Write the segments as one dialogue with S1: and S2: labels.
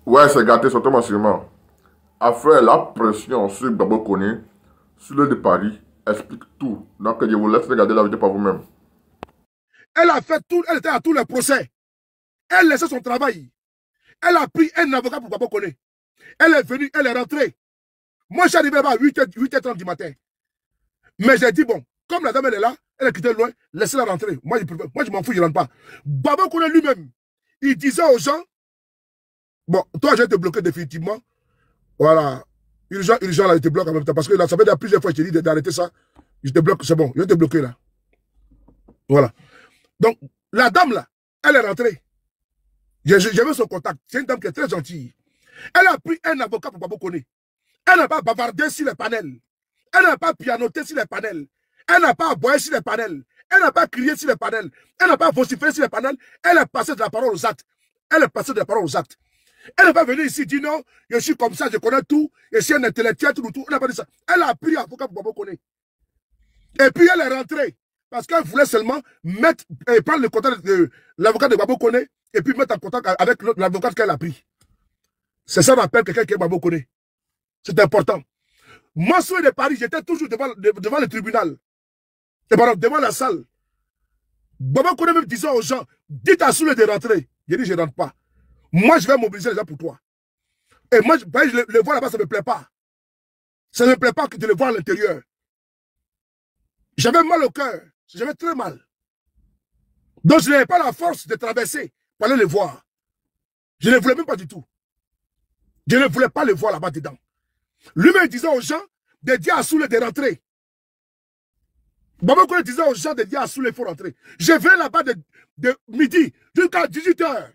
S1: Ouais, c'est gâté, surtout sûrement. A faire la pression sur Babo Koné, sur le de Paris, explique tout. Donc, je vous laisse regarder la vidéo par vous-même.
S2: Elle a fait tout, elle était à tous les procès. Elle laissait son travail. Elle a pris un avocat pour Babo Koné. Elle est venue, elle est rentrée. Moi, je suis arrivé là-bas à 8h30 du matin. Mais j'ai dit, bon, comme la dame elle est là, elle est quittée loin, laissez-la rentrer. Moi, je m'en fous, je ne rentre pas. Babo Koné lui-même, il disait aux gens, bon, toi, je vais te bloquer définitivement. Voilà. Urgent, là, je te bloque en même temps. Parce que là, ça fait déjà plusieurs fois que je t'ai dit d'arrêter ça. Je te bloque, c'est bon, je vais te bloquer là. Voilà. Donc, la dame là, elle est rentrée. J'ai vu son contact. C'est une dame qui est très gentille. Elle a pris un avocat pour Babo Koné. Elle n'a pas bavardé sur les panels. Elle n'a pas pianoté sur les panels. Elle n'a pas aboyé sur les panels. Elle n'a pas crié sur les panels. Elle n'a pas vociféré sur les panels. Elle est passée de la parole aux actes. Elle est passée de la parole aux actes. Elle n'est pas venue ici dire non, je suis comme ça, je connais tout, je suis un intellectuel, tout. Elle n'a pas dit ça. Elle a pris avocat pour Babo Koné. Et puis elle est rentrée. Parce qu'elle voulait seulement prendre le contact de l'avocat de Babo Koné et puis mettre en contact avec l'avocat qu'elle a pris. C'est ça qu'on appelle quelqu'un qui est Babo Koné. C'est important. Moi, sur de Paris, j'étais toujours devant le tribunal. Devant la salle. Babo Koné même disait aux gens, dites à Soule de rentrer. J'ai dit, je ne rentre pas. Moi, je vais mobiliser les gens pour toi. Et moi, je le voir là-bas, ça ne me plaît pas. Ça ne me plaît pas de le voir à l'intérieur. J'avais mal au cœur. J'avais très mal. Donc, je n'avais pas la force de traverser pour aller le voir. Je ne voulais même pas du tout. Je ne voulais pas le voir là-bas dedans. Lui-même disait aux gens de dire à Soule de rentrer. Babo Koné disait aux gens de dire à Soule il faut rentrer. Je vais là-bas de midi jusqu'à 18h.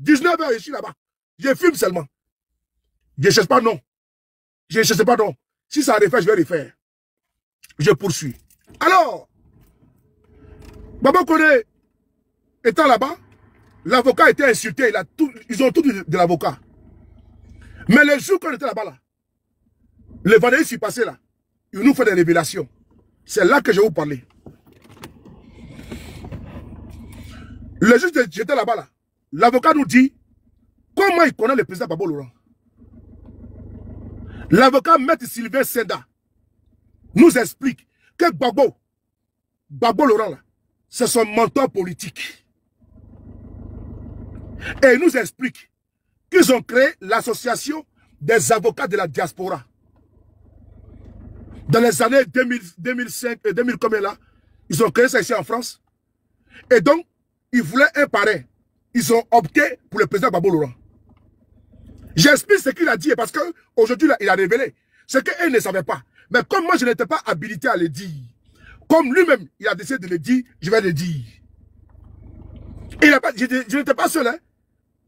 S2: 19h, je suis là-bas. Je filme seulement. Je ne cherche pas non. Je ne cherche pas non. Si ça refaire, je vais refaire. Je poursuis. Alors, Babo Koné étant là-bas, l'avocat était insulté. Ils ont tout dit de l'avocat. Mais le jour qu'on était là-bas, là, le vendredi s'est passé là, il nous fait des révélations. C'est là que je vais vous parler. Le jour que j'étais là-bas, là, l'avocat nous dit comment il connaît le président Gbagbo Laurent. L'avocat Maître Sylvain Senda nous explique que Gbagbo Laurent, là, c'est son mentor politique. Et il nous explique qu'ils ont créé l'association des avocats de la diaspora. Dans les années 2005 et 2000 combien là, ils ont créé ça ici en France. Et donc, ils voulaient un parrain. Ils ont opté pour le président Gbagbo Laurent. J'explique ce qu'il a dit parce qu'aujourd'hui, il a révélé ce qu'elle ne savait pas. Mais comme moi, je n'étais pas habilité à le dire, comme lui-même, il a décidé de le dire, je vais le dire. Je n'étais pas seul. Hein.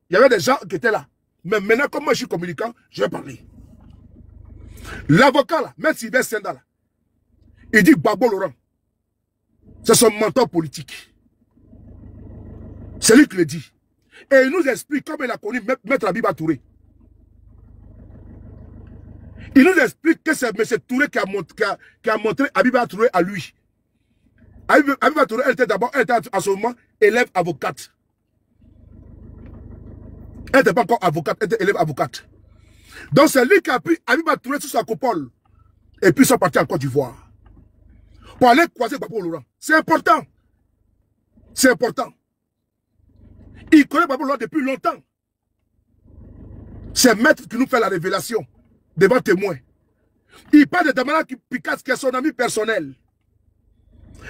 S2: Il y avait des gens qui étaient là. Mais maintenant, comme moi, je suis communicant, je vais parler. L'avocat, là, M. Sylvain Senda, là, il dit Gbagbo Laurent, c'est son mentor politique. C'est lui qui le dit. Et il nous explique comment il a connu Maître Abiba Touré. Il nous explique que c'est M. Touré qui a montré Abiba Touré à lui. Abiba Touré, elle était à ce moment élève avocate. Elle n'était pas encore avocate, elle était élève avocate. Donc c'est lui qui a pris Abiba Touré sur sa coupole. Et puis ils sont partis en Côte d'Ivoire. Pour aller croiser Gbagbo Laurent. C'est important. C'est important. Il connaît Gbagbo Laurent depuis longtemps. C'est Maître qui nous fait la révélation devant témoin. Il parle de Damana Picasso qui est son ami personnel.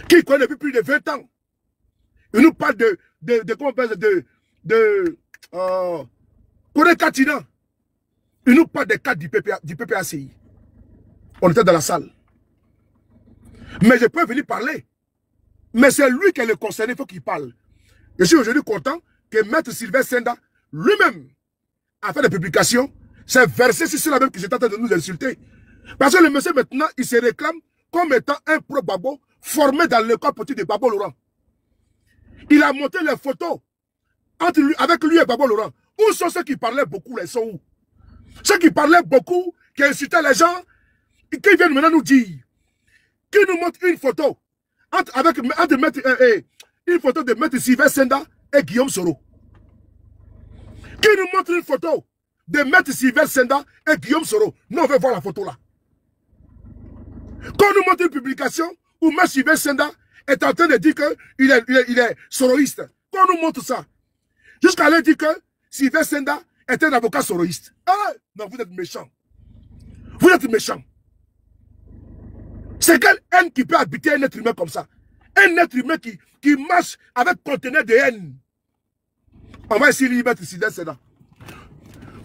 S2: Qui connaît depuis plus de 20 ans. Il nous parle comment on appelle Kone Katina. Il nous parle des cas du PPACI. On était dans la salle. Mais je peux venir parler. Mais c'est lui qui est le concerné, il faut qu'il parle. Je suis aujourd'hui content que Maître Sylvain Senda, lui-même, a fait des publications. C'est versé sur cela même qui est en train de nous insulter. Parce que le monsieur maintenant, il se réclame comme étant un pro-Gbagbo formé dans l'école politique de Gbagbo Laurent. Il a montré les photos avec lui et Gbagbo Laurent. Où sont ceux qui parlaient beaucoup, là, ils sont où? Ceux qui parlaient beaucoup, qui insultaient les gens, qui viennent maintenant nous dire, qui nous montrent une photo une photo de Maître Sylvain Senda et Guillaume Soro. Qui nous montre une photo de Maître Sylvain Senda et Guillaume Soro. Nous, on veut voir la photo là. Quand on nous montre une publication où Maître Sylvain Senda est en train de dire qu'il est soroïste. Quand on nous montre ça, jusqu'à aller dire que Sylvain Senda est un avocat soroïste. Ah, non, vous êtes méchant. Vous êtes méchant. C'est quelle haine qui peut habiter un être humain comme ça? Un être humain qui marche avec conteneur de haine. On va essayer de mettre Sylvain Senda.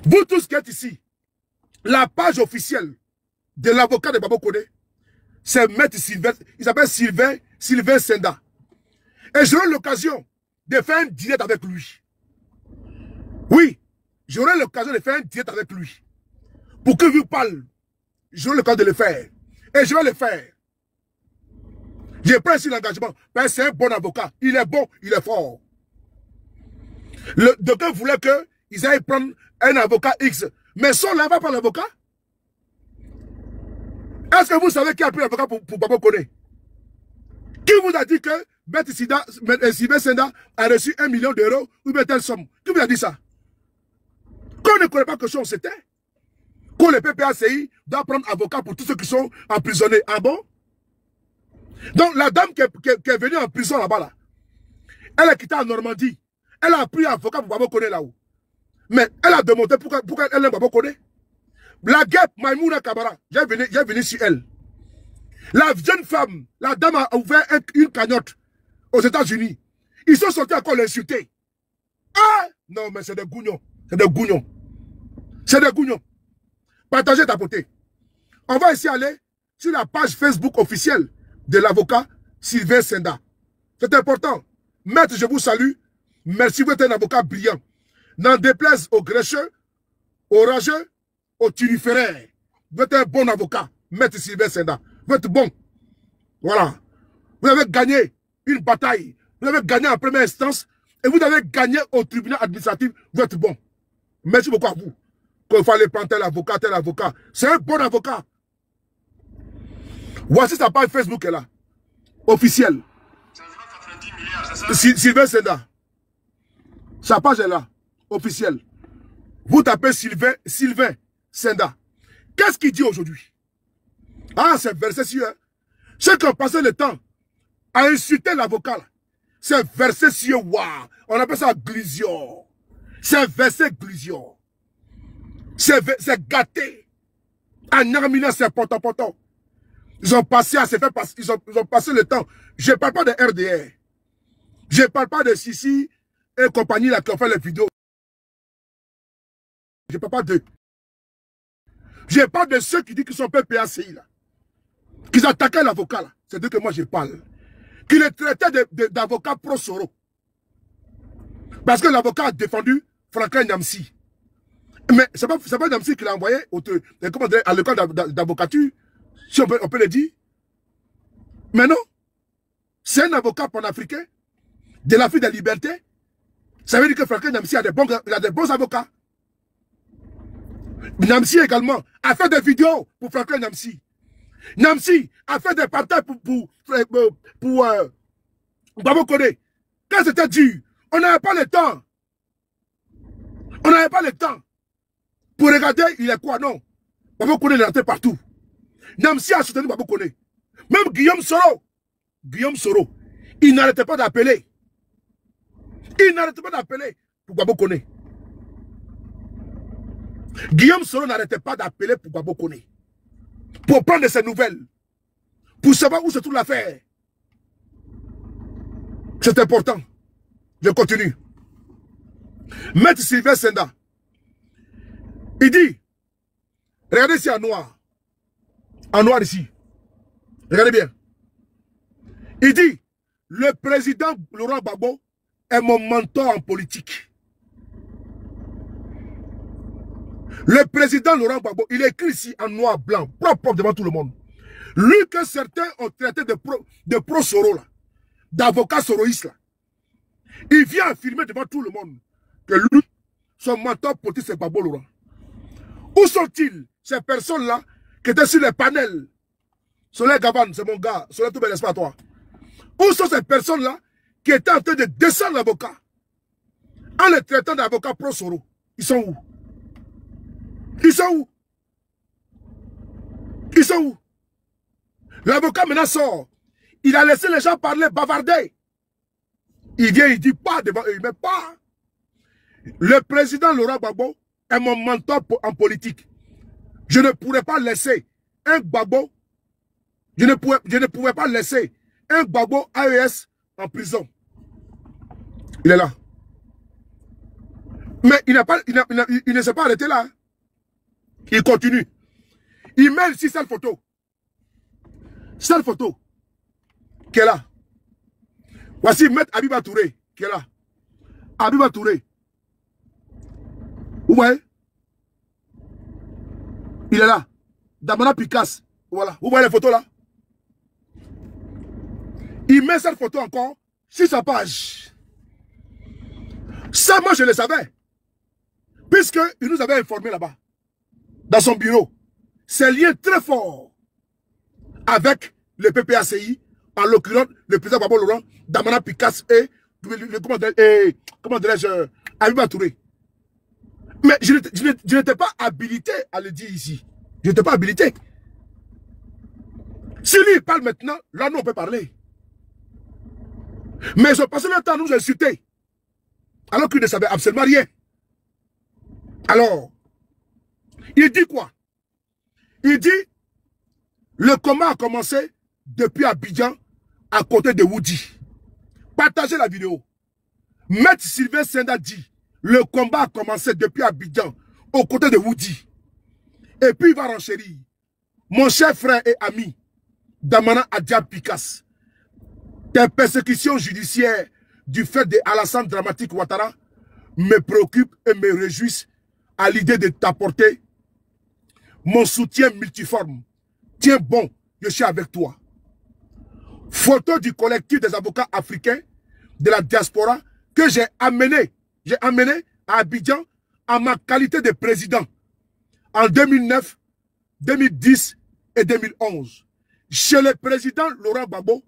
S2: Vous tous qui êtes ici, la page officielle de l'avocat de Babo Koné, c'est Maître Sylvain, il s'appelle Sylvain Senda. Et j'aurai l'occasion de faire un direct avec lui. Oui, j'aurai l'occasion de faire un direct avec lui. Pour que vous parle, j'aurai l'occasion de le faire. Et je vais le faire. J'ai pris ici l'engagement. Ben, c'est un bon avocat. Il est bon, il est fort. Le docteur voulait qu'ils aillent prendre un avocat X. Mais son là va pas l'avocat. Est-ce que vous savez qui a pris l'avocat pour Babo Koné? Qui vous a dit que Sylvain Senda a reçu 1 million d'euros ou bien telle somme? Qui vous a dit ça? Quand on ne connaît pas que chose, c'était que le PPACI doit prendre avocat pour tous ceux qui sont emprisonnés. Ah bon? Donc la dame qui est venue en prison là-bas, là, elle a quitté en Normandie. Elle a pris avocat pour Babo Koné là-haut. Mais elle a demandé pourquoi elle aime Babo Koné. La guêpe Maïmouna Kabara, j'ai venu sur elle. La jeune femme, la dame a ouvert une cagnotte aux États-Unis. Ils sont sortis encore l'insulter. Ah! Non, mais c'est des gougnons. C'est des gougnons. C'est des gougnons. Partagez ta beauté. On va ici aller sur la page Facebook officielle de l'avocat Sylvain Senda. C'est important. Maître, je vous salue. Merci, vous êtes un avocat brillant. N'en déplaise aux grécheux, aux rageux, aux turiféraires. Vous êtes un bon avocat. Maître Sylvain Senda. Vous êtes bon. Voilà. Vous avez gagné une bataille. Vous avez gagné en première instance. Et vous avez gagné au tribunal administratif. Vous êtes bon. Merci beaucoup à vous. Qu'il fallait prendre tel avocat, tel avocat. C'est un bon avocat. Voici sa page Facebook est là. Officielle. Sylvain Senda. Sa page est là. Officielle. Vous tapez Sylvain Senda. Qu'est-ce qu'il dit aujourd'hui? Ah, c'est versé sur eux. Ceux qui ont passé le temps à insulter l'avocat, c'est versé sur eux. Waouh. On appelle ça glusion. C'est versé glusion. C'est gâté. En Narmina, c'est poton. Ils ont passé à se faire passer. Ils ont passé le temps. Je ne parle pas de RDR. Je ne parle pas de Sissi et compagnie là qui ont fait les vidéos. Je ne parle pas d'eux. Je parle de ceux qui disent qu'ils sont PPACI là. Qu'ils attaquaient l'avocat là. C'est d'eux que moi je parle. Qu'ils les traitaient d'avocat pro-Soro. Parce que l'avocat a défendu Franklin Nyamsi. Mais c'est pas Nyamsi qui l'a envoyé à l'école d'avocature, si on peut le dire. Mais non. C'est un avocat panafricain de l'Afrique de la liberté. Ça veut dire que Franklin Nyamsi a des bons avocats. Nyamsi également a fait des vidéos pour Franklin Nyamsi. Nyamsi a fait des partages pour Babo Koné. Quand c'était dur, on n'avait pas le temps. On n'avait pas le temps. Pour regarder, il est quoi, non? Babo Koné est rentré partout. Nyamsi a soutenu Babo Koné. Même Guillaume Soro, il n'arrêtait pas d'appeler. Il n'arrêtait pas d'appeler pour Babo Koné. Guillaume Soro n'arrêtait pas d'appeler pour Babo Koné. Pour prendre ses nouvelles. Pour savoir où se trouve l'affaire. C'est important. Je continue. Maître Sylvain Senda. Il dit, regardez ici en noir. En noir ici. Regardez bien. Il dit, le président Laurent Gbagbo est mon mentor en politique. Le président Laurent Gbagbo, il est écrit ici en noir, blanc, propre devant tout le monde. Lui que certains ont traité de pro-Soro, d'avocat soroïste, là. Il vient affirmer devant tout le monde que lui, son mentor politique, c'est Gbagbo Laurent. Où sont-ils, ces personnes-là, qui étaient sur les panels? Soleil Gavane, c'est mon gars, Soleil Toubé, n'est-ce pas toi? Où sont ces personnes-là qui étaient en train de descendre l'avocat en les traitant d'avocat pro-Soro? Ils sont où? Ils sont où? Ils sont où? L'avocat maintenant sort. Il a laissé les gens parler, bavarder. Il vient, il dit pas devant eux, il met pas. Le président Laurent Gbagbo est mon mentor en politique. Je ne pourrais pas laisser un Gbagbo, je ne pouvais pas laisser un Gbagbo AES en prison. Il est là. Mais il ne s'est pas arrêté là. Il continue. Il met ici cette photo. Cette photo qui est là. Voici Maître Abiba Touré qui est là. Abiba Touré. Vous voyez? Il est là. Damana Picasse. Voilà. Vous voyez les photos là? Il met cette photo encore sur sa page. Ça, moi, je le savais. Puisqu'il nous avait informé là-bas. Dans son bureau. C'est lié très fort avec le PPACI, en l'occurrence le président Gbagbo Laurent, Damana Picasse et comment dirais-je, Abiba Touré. Mais je n'étais pas habilité à le dire ici. Je n'étais pas habilité. Si lui il parle maintenant, là nous on peut parler. Mais ils ont passé le temps à nous insulter. Alors qu'ils ne savaient absolument rien. Alors, il dit quoi? Il dit, le combat a commencé depuis Abidjan, à côté de Woody. Partagez la vidéo. Maître Sylvain Senda dit, le combat a commencé depuis Abidjan, aux côtés de Woody. Et puis il va renchérir. Mon cher frère et ami, Damana Adja Picasse, tes persécutions judiciaires du fait de Alassane Dramatique Ouattara me préoccupent et me réjouissent à l'idée de t'apporter mon soutien multiforme. Tiens bon, je suis avec toi. Photo du collectif des avocats africains de la diaspora que j'ai amené à Abidjan en ma qualité de président en 2009, 2010 et 2011. Chez le président Laurent Gbagbo,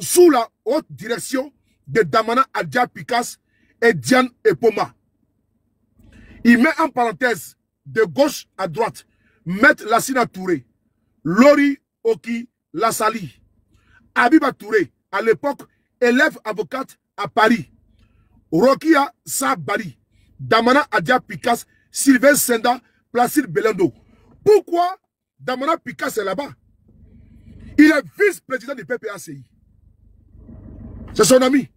S2: sous la haute direction de Damana Adja Picasse et Diane Epoma. Il met en parenthèse de gauche à droite Maître Lassina Touré, Lori Oki Lassali, Abiba Touré, à l'époque élève avocate à Paris, Rokia Sabari, Damana Adja Picasse, Sylvain Senda, Placide Belando. Pourquoi Damana Picasse est là-bas? Il est vice-président du PPACI. C'est son ami.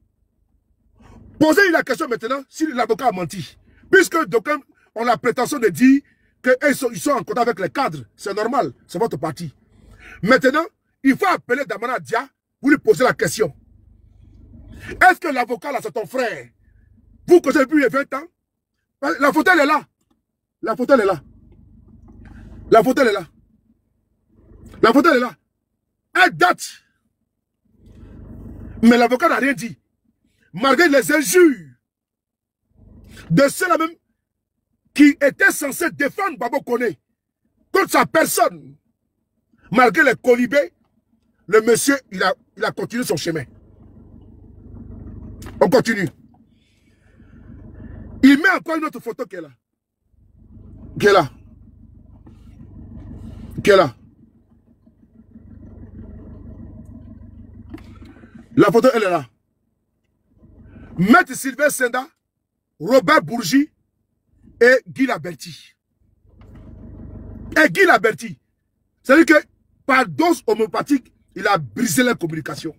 S2: Posez-lui la question maintenant si l'avocat a menti. Puisque d'aucuns ont la prétention de dire qu'ils sont en contact avec les cadres. C'est normal, c'est votre parti. Maintenant, il faut appeler Damana Dia pour lui poser la question. Est-ce que l'avocat là, c'est ton frère? Vous connaissez depuis les 20 ans? La photo elle est là. La photo elle est là. La photo elle est là. La photo elle est là. Elle date. Mais l'avocat n'a rien dit. Malgré les injures de ceux-là même qui étaient censés défendre Gbagbo Koné contre sa personne. Malgré les colibés, le monsieur, il a continué son chemin. On continue. Il met encore une autre photo qui est là. Qui est là. Qui est là. La photo, elle est là. Maître Sylvain Senda, Robert Bourgi et Guy Laberty. Et Guy Laberty, c'est-à-dire que par dose homéopathique, il a brisé la communication.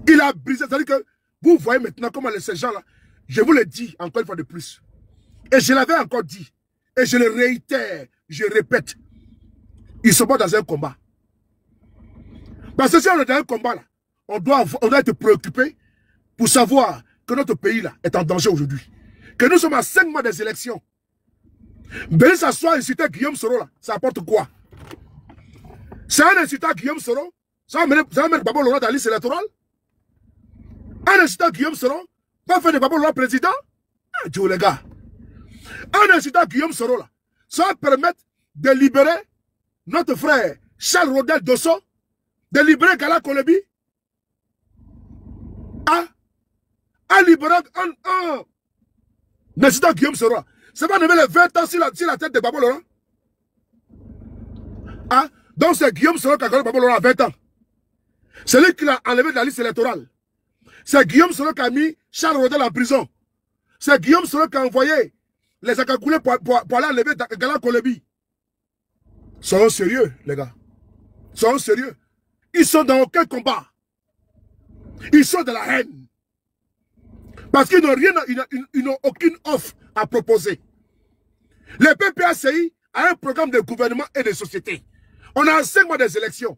S2: Il a brisé, c'est-à-dire que vous voyez maintenant comment ces gens-là, je vous le dis encore une fois de plus, et je l'avais encore dit, et je le réitère, je répète, ils sont pas dans un combat. Parce que si on est dans un combat, là, on doit être préoccupé pour savoir que notre pays là est en danger aujourd'hui. Que nous sommes à 5 mois des élections. Venir s'asseoir et insulter Guillaume Soro là, ça apporte quoi? C'est un insultant à Guillaume Soro? Ça va mettre Gbagbo Laurent dans la liste électorale? Un insultant à Guillaume Soro va faire de Gbagbo Laurent président? Ah, Dieu les gars. Un insultant à Guillaume Soro là, ça va permettre de libérer notre frère Charles Rodel Dosso, de libérer Gala Kolebi. Un libéral, un incident Guillaume Soro. Ça va enlever les 20 ans sur la tête de Gbagbo Laurent. Ah, donc c'est Guillaume Soro qui a gagné Gbagbo Laurent à 20 ans. C'est lui qui l'a enlevé de la liste électorale. C'est Guillaume Soro qui a mis Charles Rodel en prison. C'est Guillaume Soro qui a envoyé les Akakoulés pour aller enlever Gala Kolebi. Soyons sérieux, les gars. Soyons sérieux. Ils sont dans aucun combat. Ils sont de la haine. Parce qu'ils n'ont rien, ils n'ont aucune offre à proposer. Le PPACI a un programme de gouvernement et de société. On a 5 mois des élections.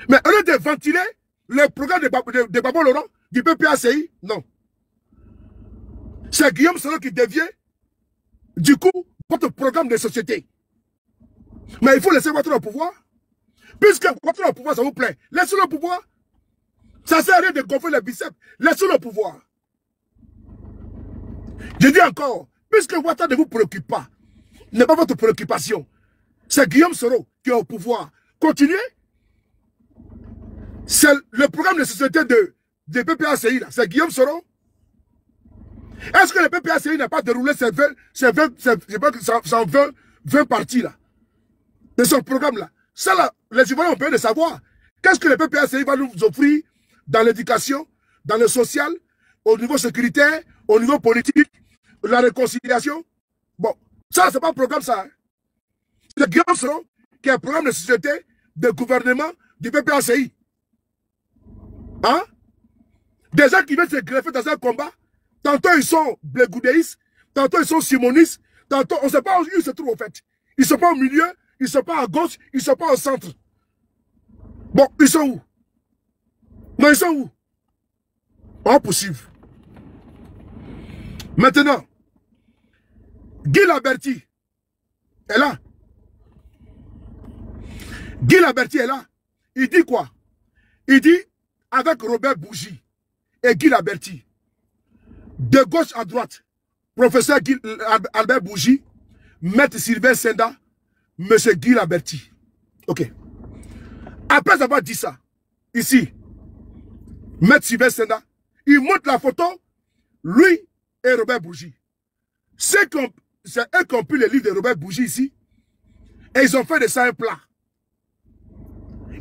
S2: Mais au lieu de ventiler le programme de Gbagbo Laurent, du PPACI, non. C'est Guillaume Soro qui devient, du coup, votre programme de société. Mais il faut laisser votre pouvoir. Puisque votre pouvoir, ça vous plaît, laissez le pouvoir. Ça ne sert à rien de gonfler les biceps. Laissez le pouvoir. Je dis encore, puisque Ouattara ne vous préoccupe pas, n'est pas votre préoccupation. C'est Guillaume Soro qui est au pouvoir. Continuez. C'est le programme de société de PPACI, c'est Guillaume Soro. Est-ce que le PPACI n'a pas déroulé ces 20 parties là, de son programme là? Ça là, les Ivoiriens ont besoin de savoir. Qu'est-ce que le PPACI va nous offrir dans l'éducation, dans le social, au niveau sécuritaire, au niveau politique, la réconciliation? Bon, ça, c'est pas un programme, ça. Hein. C'est Guillaume Soro qui est un programme de société, de gouvernement du PPACI. Hein? Des gens qui viennent se greffer dans un combat, tantôt ils sont blégoudéistes, tantôt ils sont simonistes, tantôt on ne sait pas où ils se trouvent, en fait. Ils ne sont pas au milieu, ils ne sont pas à gauche, ils ne sont pas au centre. Bon, ils sont où? Non, ils sont où? On poursuive. Maintenant, Guy Laberty est là. Guy Laberty est là. Il dit quoi? Il dit, avec Robert Bougie et Guy Laberty, de gauche à droite, professeur Albert Bougie, maître Sylvain Senda, monsieur Guy Laberty. Ok. Après avoir dit ça, ici, maître Sylvain Senda, il montre la photo, lui et Robert Bougie. C'est eux qui ont pris le livre de Robert Bougie ici, et ils ont fait de ça un plat.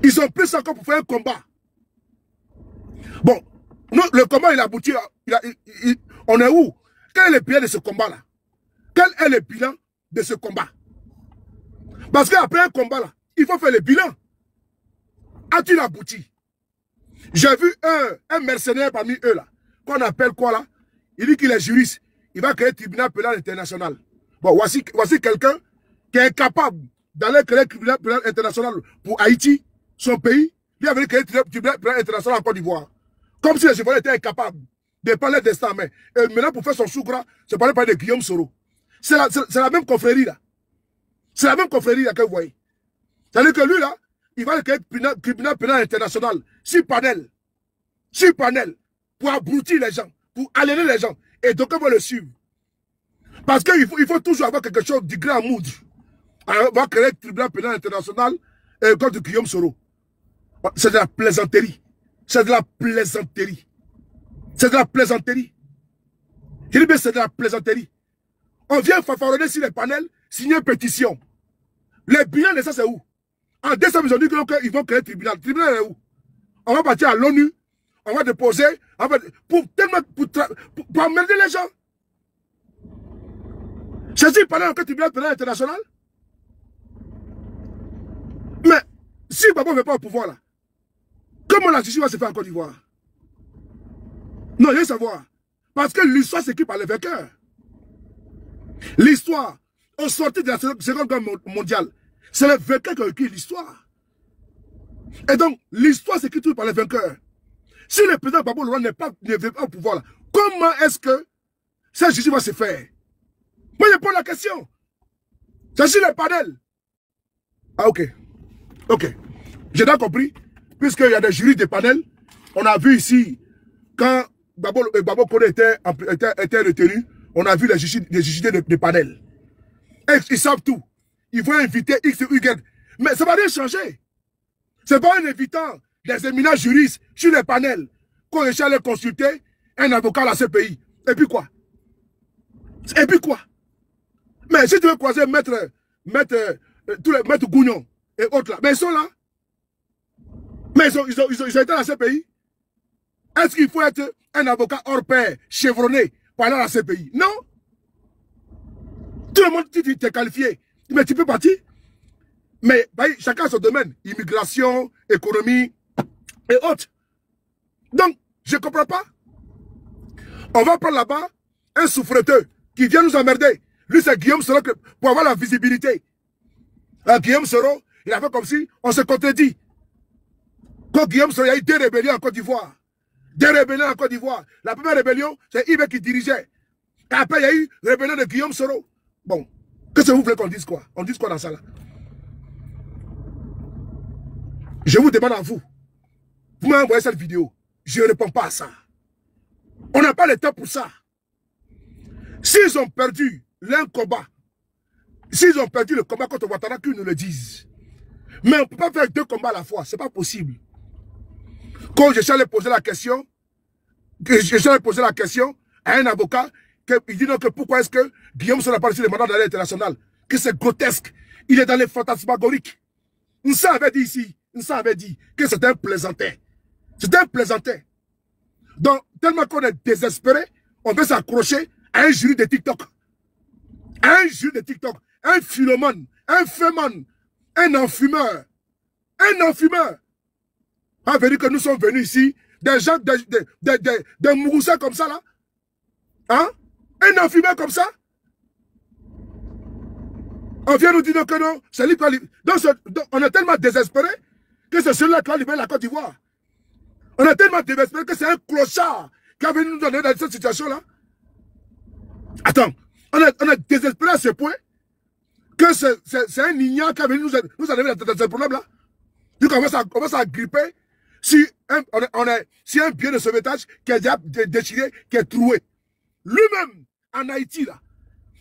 S2: Ils ont pris ça encore pour faire un combat. Bon, nous, le combat, il a abouti. On est où? Quel est le bilan de ce combat-là? Quel est le bilan de ce combat? Parce qu'après un combat-là, il faut faire le bilan. A-t-il abouti? J'ai vu un mercenaire parmi eux, là, qu'on appelle quoi, là? Il dit qu'il est juriste. Il va créer un tribunal pénal international. Bon, voici quelqu'un qui est incapable d'aller créer un tribunal pénal international pour Haïti, son pays. Il avait créé un tribunal pénal international en Côte d'Ivoire. Comme si les Ivoiriens étaient incapables de prendre leur destin en main. Et maintenant, pour faire son sous-gras, c'est parler de Guillaume Soro. C'est la même confrérie, là. C'est la même confrérie, là, que vous voyez. C'est-à-dire que lui, là, il va créer un tribunal pénal international. Sur panel, pour abrutir les gens, pour aliéner les gens. Et donc, on va le suivre. Parce qu'il faut toujours avoir quelque chose de grand mood. On va créer un tribunal pénal international contre Guillaume Soro. C'est de la plaisanterie. C'est de la plaisanterie. C'est de la plaisanterie. Je dis bien, c'est de la plaisanterie. On vient fanfaronner sur les panels, signer une pétition. Les bilans de ça, c'est où? En décembre, ils ont dit qu'ils vont créer un tribunal. Le tribunal est où? On va partir à l'ONU, on va déposer, pour emmerder les gens. C'est si parler d'un tribunal pénal international? Mais si Gbagbo ne veut pas au pouvoir là, comment la justice va se faire en Côte d'Ivoire? Non, il faut savoir. Parce que l'histoire s'écrit par les vainqueurs. L'histoire, au sortir de la Seconde Guerre mondiale, c'est les vainqueurs qui ont écrit l'histoire. Et donc, l'histoire s'écrit toujours par les vainqueurs. Si le président Gbagbo Laurent ne veut pas au pouvoir, là, comment est-ce que cette justice va se faire? Moi, je pose la question. C'est sur le panel. Ah, ok. Ok. J'ai bien compris. Puisqu'il y a des jurys de panel, on a vu ici, quand Gbagbo Kone était retenu, on a vu les juges de panel. Et ils savent tout. Ils vont inviter X ou Y. Mais ça ne va rien changer. Ce n'est pas en invitant des éminents juristes sur les panels qu'on réussit à aller consulter un avocat à la CPI. Et puis quoi? Et puis quoi? Mais si tu veux croiser tous les maîtres Gougnon et autres là, mais ils sont là. Mais ils ont été dans ce pays. Est-ce qu'il faut être un avocat hors pair, chevronné, pour aller dans ce pays? Non. Tout le monde dit que tu es qualifié. Mais tu peux partir. Mais bah, chacun a son domaine. Immigration, économie et autres. Donc, je ne comprends pas. On va prendre là-bas un souffreteux qui vient nous emmerder. Lui, c'est Guillaume Soro pour avoir la visibilité. Guillaume Soro, il a fait comme si on se contredit. Quand Guillaume Soro, il y a eu 2 rébellions en Côte d'Ivoire. 2 rébellions en Côte d'Ivoire. La première rébellion, c'est Ibe qui dirigeait. Et après, il y a eu rébellion de Guillaume Soro. Bon, qu'est-ce que vous voulez qu'on dise quoi? On dise quoi dans ça là? Je vous demande à vous. Vous m'avez envoyé cette vidéo. Je ne réponds pas à ça. On n'a pas le temps pour ça. S'ils ont perdu l'un combat, s'ils ont perdu le combat contre Ouattara, qu'ils nous le disent. Mais on ne peut pas faire 2 combats à la fois. Ce n'est pas possible. Quand je suis allé poser la question, à un avocat, il dit donc pourquoi est-ce que Guillaume Soro n'a pas reçu le mandat d'arrêt international? Que c'est grotesque. Il est dans les fantasmagoriques. Nsa avait dit ici, Nsa avait dit que c'était un plaisantin. C'était un plaisantin. Donc, tellement qu'on est désespéré, on veut s'accrocher à un jury de TikTok. Un jury de TikTok. Un philomane, un fémane, un enfumeur. Un enfumeur. On a dit que nous sommes venus ici, des gens, des mouroussins comme ça là. Hein? Un enfumeur comme ça. On vient nous dire que non, c'est lui qui a libéré. Donc, on est tellement désespéré que c'est celui-là qui a libéré la Côte d'Ivoire. On est tellement désespéré que c'est un clochard qui a venu nous donner dans cette situation-là. Attends, on est désespéré à ce point que c'est un ignare qui a venu nous amener dans ce problème-là. Donc on va s'agripper si un bien de sauvetage qui est déjà déchiré, qui est troué. Lui-même, en Haïti, là,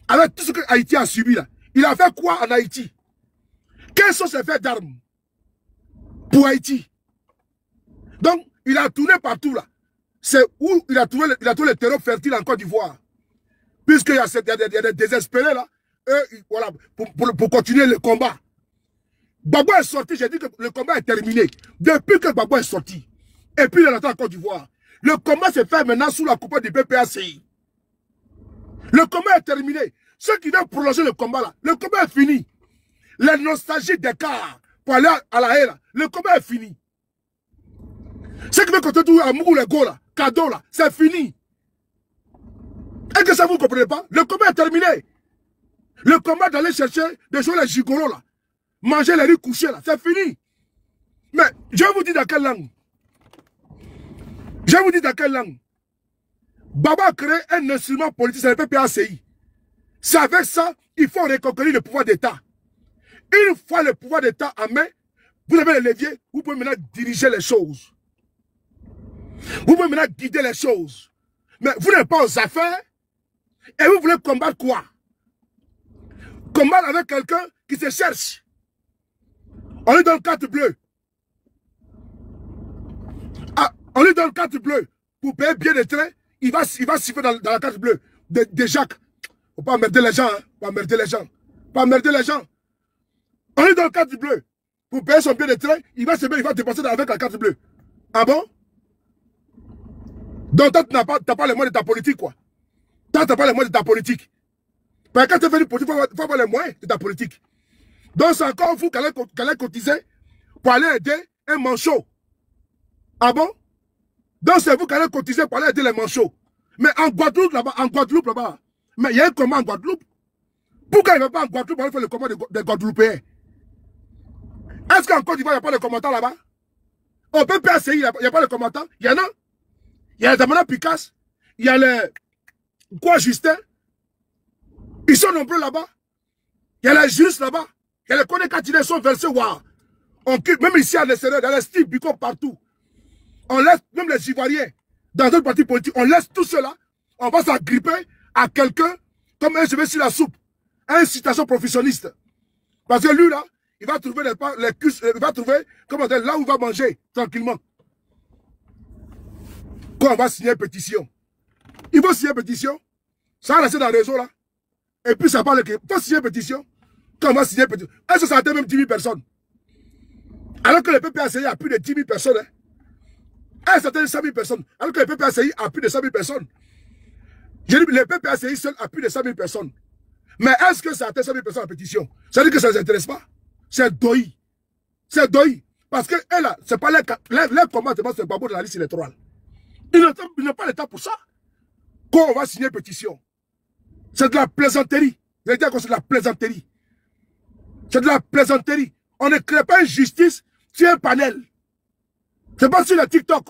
S2: avec tout ce que Haïti a subi, là, il a fait quoi en Haïti? Quels sont ses faits d'armes pour Haïti? Donc, il a tourné partout, là. C'est où il a trouvé le terreau fertile en Côte d'Ivoire. Puisqu'il y a des désespérés, là, voilà, pour continuer le combat. Gbagbo est sorti, j'ai dit que le combat est terminé. Depuis que Gbagbo est sorti, et puis il est rentré en Côte d'Ivoire, le combat se fait maintenant sous la coupe du BPACI. Le combat est terminé. Ceux qui veulent prolonger le combat là, le combat est fini. Les nostalgiques des cars pour aller à la haie là, le combat est fini. Ceux qui veulent continuer à mourir les go là, cadeau là, c'est fini. Est-ce que ça vous ne comprenez pas? Le combat est terminé. Le combat d'aller chercher des joueurs les gigolos là, manger les riz couchés là, c'est fini. Mais je vous dis dans quelle langue? Je vous dis dans quelle langue? Baba a créé un instrument politique, c'est le PPACI. C'est avec ça, il faut reconquérir le pouvoir d'État. Une fois le pouvoir d'État en main, vous avez le levier, vous pouvez maintenant diriger les choses. Vous pouvez maintenant guider les choses. Mais vous n'êtes pas aux affaires et vous voulez combattre quoi? Combattre avec quelqu'un qui se cherche. On lui donne carte bleue. Ah, on lui donne carte bleue pour payer bien les trains. Il va siffler dans la carte bleue de Jacques. Faut pas emmerder les gens, hein. Pas emmerder les gens. Pas emmerder les gens. On lui donne carte bleue pour payer son billet de train. Il va dépenser avec la carte bleue. Ah bon? Donc toi, tu n'as pas les moyens de ta politique, quoi. Toi, tu n'as pas les moyens de ta politique. Parce que quand tu es venu politique, il faut avoir les moyens de ta politique. Donc c'est encore vous qui allez cotiser pour aller aider un manchot. Ah bon? Donc c'est vous qui allez cotiser pour aller aider les manchots. Mais en Guadeloupe là-bas, mais il y a un combat en Guadeloupe. Pourquoi il ne va pas en Guadeloupe pour aller faire le combat des Guadeloupéens? Est-ce qu'en Côte d'Ivoire, il n'y a pas de combattants là-bas? Au PPACI, il n'y a pas de combattants? Il y en a. Il y a les Damana Picasse, il y a les quoi Justin. Ils sont nombreux là-bas. Il y a les juristes là-bas. Il y a les Koné-Katinés sont versés. Wow. Même ici à l'extérieur, dans les styles Bico partout. On laisse même les Ivoiriens dans d'autres partis politiques. On laisse tout cela. On va s'agripper à quelqu'un comme un cheveu sur la soupe. Un citation professionniste. Parce que lui là, il va trouver il va trouver comment dire, là où il va manger tranquillement. Quand on va signer une pétition, il faut signer une pétition, ça va rester dans le réseau là. Et puis ça parle que, faut signer une pétition. Quand on va signer une pétition, est-ce que ça atteint même 10 000 personnes? Alors que le PPACI a plus de 10 000 personnes. Hein? Est-ce que ça atteint 100 000 personnes? Alors que le PPACI a plus de 100 000 personnes. Je dis, le PPACI seul a plus de 100 000 personnes. Mais est-ce que ça atteint 100 000 personnes en pétition? Ça veut dire que ça ne les intéresse pas. C'est doï. C'est doï. Parce que là, c'est pas leur combattement, c'est pas bon de la liste électorale. Ils n'ont pas le temps pour ça. Quand on va signer une pétition, c'est de la plaisanterie. Je veux dire que c'est de la plaisanterie. C'est de la plaisanterie. On ne crée pas une justice sur un panel. C'est pas sur le TikTok.